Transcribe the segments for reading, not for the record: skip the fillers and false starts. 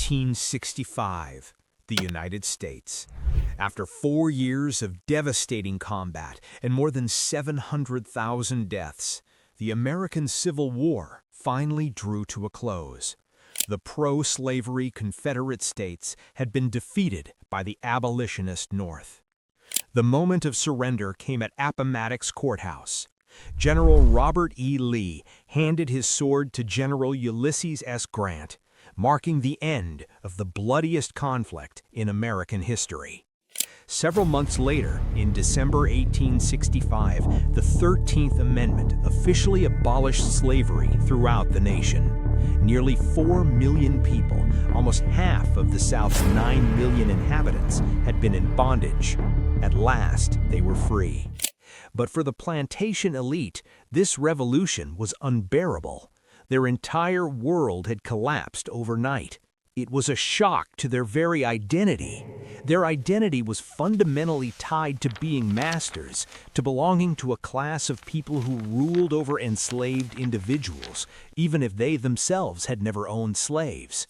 1865, the United States. After 4 years of devastating combat and more than 700,000 deaths, the American Civil War finally drew to a close. The pro-slavery Confederate states had been defeated by the abolitionist North. The moment of surrender came at Appomattox Courthouse. General Robert E. Lee handed his sword to General Ulysses S. Grant, marking the end of the bloodiest conflict in American history. Several months later, in December 1865, the 13th Amendment officially abolished slavery throughout the nation. Nearly 4 million people, almost half of the South's 9 million inhabitants, had been in bondage. At last, they were free. But for the plantation elite, this revolution was unbearable. Their entire world had collapsed overnight. It was a shock to their very identity. Their identity was fundamentally tied to being masters, to belonging to a class of people who ruled over enslaved individuals, even if they themselves had never owned slaves.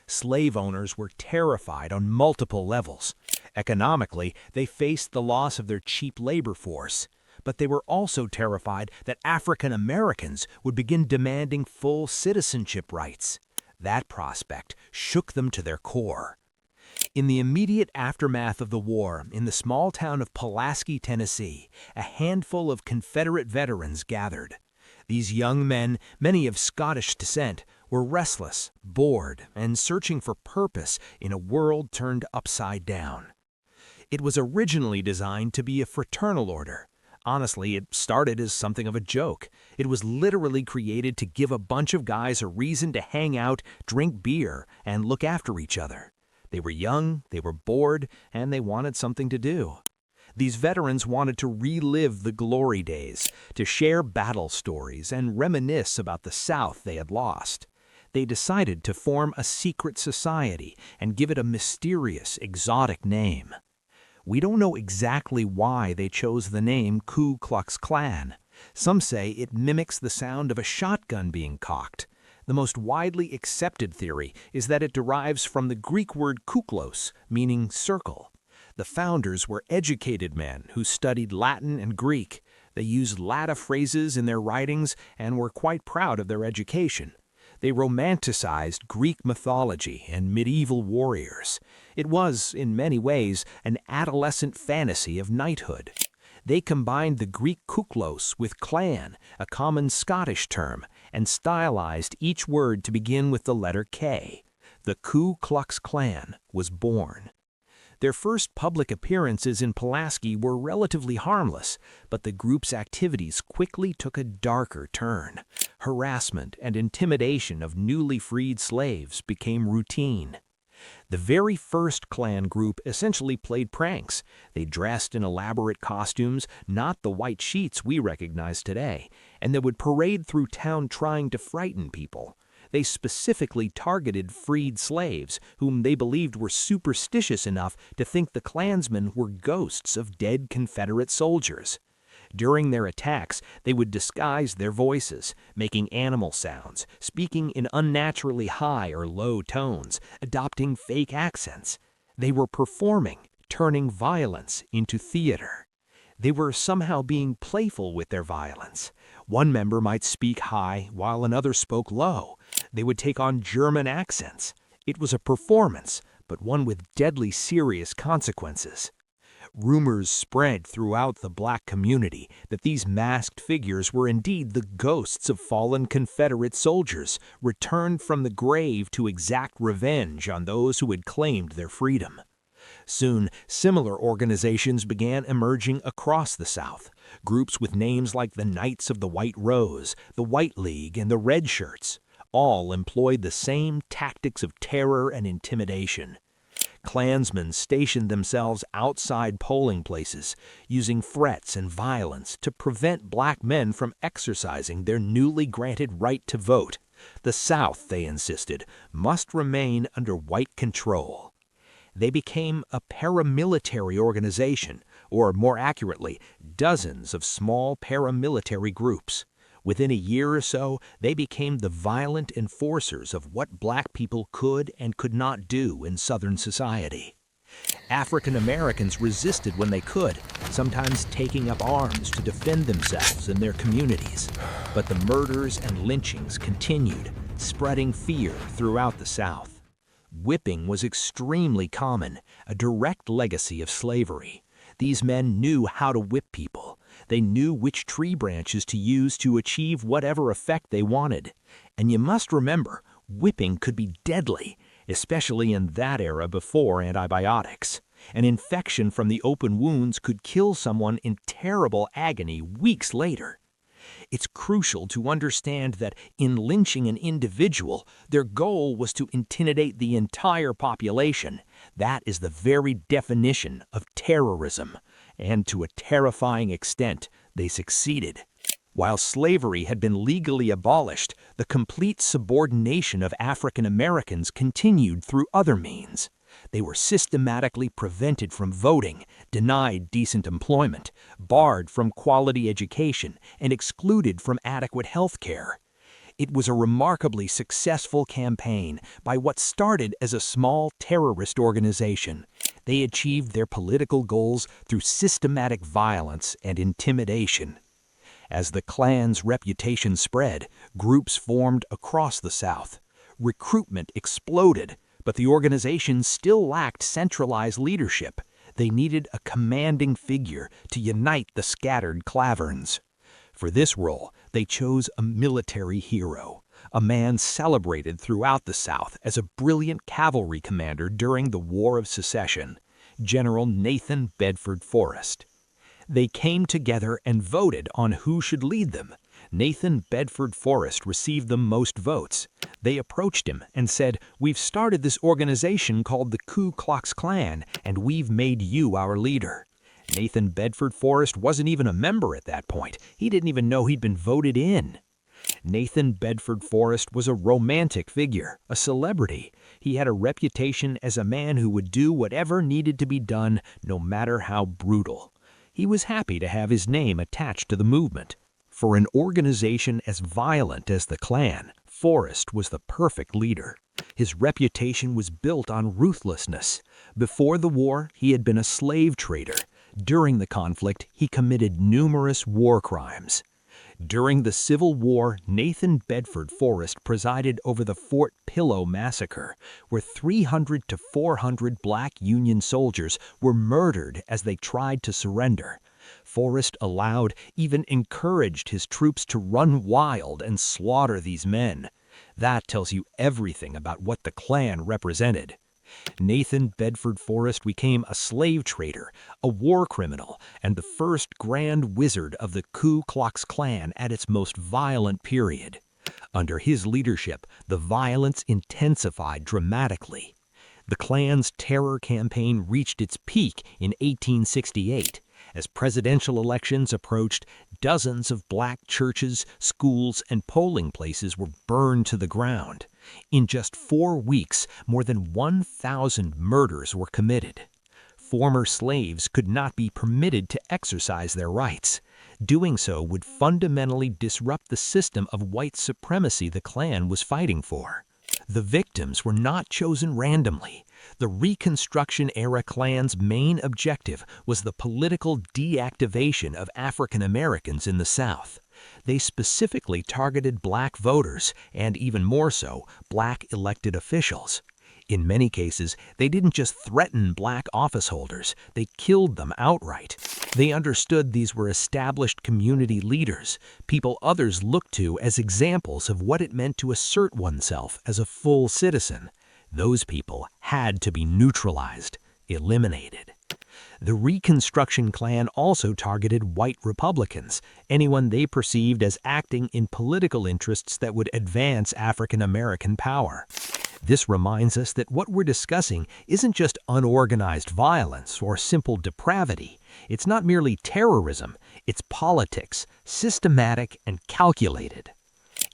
Slave owners were terrified on multiple levels. Economically, they faced the loss of their cheap labor force. But they were also terrified that African Americans would begin demanding full citizenship rights. That prospect shook them to their core. In the immediate aftermath of the war, in the small town of Pulaski, Tennessee, a handful of Confederate veterans gathered. These young men, many of Scottish descent, were restless, bored, and searching for purpose in a world turned upside down. It was originally designed to be a fraternal order. Honestly, it started as something of a joke. It was literally created to give a bunch of guys a reason to hang out, drink beer, and look after each other. They were young, they were bored, and they wanted something to do. These veterans wanted to relive the glory days, to share battle stories and reminisce about the South they had lost. They decided to form a secret society and give it a mysterious, exotic name. We don't know exactly why they chose the name Ku Klux Klan. Some say it mimics the sound of a shotgun being cocked. The most widely accepted theory is that it derives from the Greek word kuklos, meaning circle. The founders were educated men who studied Latin and Greek. They used Latin phrases in their writings and were quite proud of their education. They romanticized Greek mythology and medieval warriors. It was, in many ways, an adolescent fantasy of knighthood. They combined the Greek kuklos with clan, a common Scottish term, and stylized each word to begin with the letter K. The Ku Klux Klan was born. Their first public appearances in Pulaski were relatively harmless, but the group's activities quickly took a darker turn. Harassment and intimidation of newly freed slaves became routine. The very first Klan group essentially played pranks. They dressed in elaborate costumes, not the white sheets we recognize today, and they would parade through town trying to frighten people. They specifically targeted freed slaves, whom they believed were superstitious enough to think the Klansmen were ghosts of dead Confederate soldiers. During their attacks, they would disguise their voices, making animal sounds, speaking in unnaturally high or low tones, adopting fake accents. They were performing, turning violence into theater. They were somehow being playful with their violence. One member might speak high while another spoke low. They would take on German accents. It was a performance, but one with deadly serious consequences. Rumors spread throughout the black community that these masked figures were indeed the ghosts of fallen Confederate soldiers, returned from the grave to exact revenge on those who had claimed their freedom. Soon, similar organizations began emerging across the South. Groups with names like the Knights of the White Rose, the White League, and the Red Shirts. All employed the same tactics of terror and intimidation. Klansmen stationed themselves outside polling places, using threats and violence to prevent black men from exercising their newly granted right to vote. The South, they insisted, must remain under white control. They became a paramilitary organization, or more accurately, dozens of small paramilitary groups. Within a year or so, they became the violent enforcers of what black people could and could not do in Southern society. African Americans resisted when they could, sometimes taking up arms to defend themselves and their communities. But the murders and lynchings continued, spreading fear throughout the South. Whipping was extremely common, a direct legacy of slavery. These men knew how to whip people. They knew which tree branches to use to achieve whatever effect they wanted. And you must remember, whipping could be deadly, especially in that era before antibiotics. An infection from the open wounds could kill someone in terrible agony weeks later. It's crucial to understand that in lynching an individual, their goal was to intimidate the entire population. That is the very definition of terrorism. And to a terrifying extent, they succeeded. While slavery had been legally abolished, the complete subordination of African Americans continued through other means. They were systematically prevented from voting, denied decent employment, barred from quality education, and excluded from adequate health care. It was a remarkably successful campaign by what started as a small terrorist organization. They achieved their political goals through systematic violence and intimidation. As the Klan's reputation spread, groups formed across the South. Recruitment exploded, but the organization still lacked centralized leadership. They needed a commanding figure to unite the scattered Klaverns. For this role, they chose a military hero, a man celebrated throughout the South as a brilliant cavalry commander during the War of Secession, General Nathan Bedford Forrest. They came together and voted on who should lead them. Nathan Bedford Forrest received the most votes. They approached him and said, "We've started this organization called the Ku Klux Klan, and we've made you our leader." Nathan Bedford Forrest wasn't even a member at that point. He didn't even know he'd been voted in. Nathan Bedford Forrest was a romantic figure, a celebrity. He had a reputation as a man who would do whatever needed to be done, no matter how brutal. He was happy to have his name attached to the movement. For an organization as violent as the Klan, Forrest was the perfect leader. His reputation was built on ruthlessness. Before the war, he had been a slave trader. During the conflict, he committed numerous war crimes. During the Civil War, Nathan Bedford Forrest presided over the Fort Pillow massacre, where 300 to 400 black Union soldiers were murdered as they tried to surrender. Forrest allowed, even encouraged his troops to run wild and slaughter these men. That tells you everything about what the Klan represented. Nathan Bedford Forrest became a slave trader, a war criminal, and the first grand wizard of the Ku Klux Klan at its most violent period. Under his leadership, the violence intensified dramatically. The Klan's terror campaign reached its peak in 1868. As presidential elections approached, dozens of black churches, schools, and polling places were burned to the ground. In just 4 weeks, more than 1,000 murders were committed. Former slaves could not be permitted to exercise their rights. Doing so would fundamentally disrupt the system of white supremacy the Klan was fighting for. The victims were not chosen randomly. The Reconstruction-era Klan's main objective was the political deactivation of African Americans in the South. They specifically targeted black voters, and even more so, black elected officials. In many cases, they didn't just threaten black office holders, they killed them outright. They understood these were established community leaders, people others looked to as examples of what it meant to assert oneself as a full citizen. Those people had to be neutralized, eliminated. The Reconstruction Klan also targeted white Republicans, anyone they perceived as acting in political interests that would advance African American power. This reminds us that what we're discussing isn't just unorganized violence or simple depravity. It's not merely terrorism, it's politics, systematic and calculated.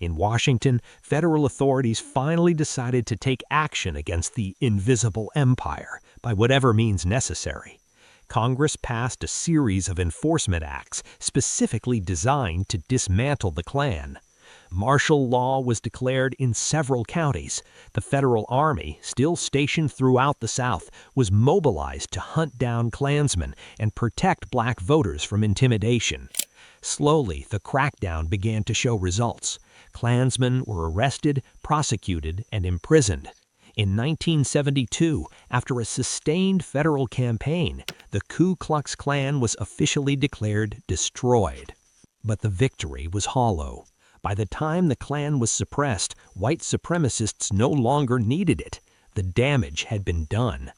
In Washington, federal authorities finally decided to take action against the invisible empire by whatever means necessary. Congress passed a series of enforcement acts specifically designed to dismantle the Klan. Martial law was declared in several counties. The federal army, still stationed throughout the South, was mobilized to hunt down Klansmen and protect black voters from intimidation. Slowly, the crackdown began to show results. Klansmen were arrested, prosecuted, and imprisoned. In 1972, after a sustained federal campaign, the Ku Klux Klan was officially declared destroyed. But the victory was hollow. By the time the Klan was suppressed, white supremacists no longer needed it. The damage had been done.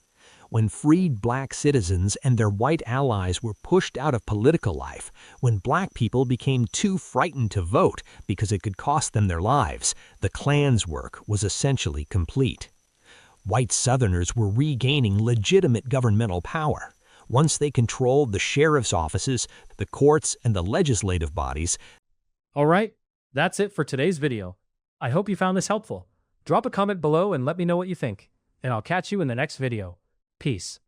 When freed black citizens and their white allies were pushed out of political life, when black people became too frightened to vote because it could cost them their lives, the Klan's work was essentially complete. White Southerners were regaining legitimate governmental power. Once they controlled the sheriff's offices, the courts, and the legislative bodies. All right, that's it for today's video. I hope you found this helpful. Drop a comment below and let me know what you think, and I'll catch you in the next video. Peace.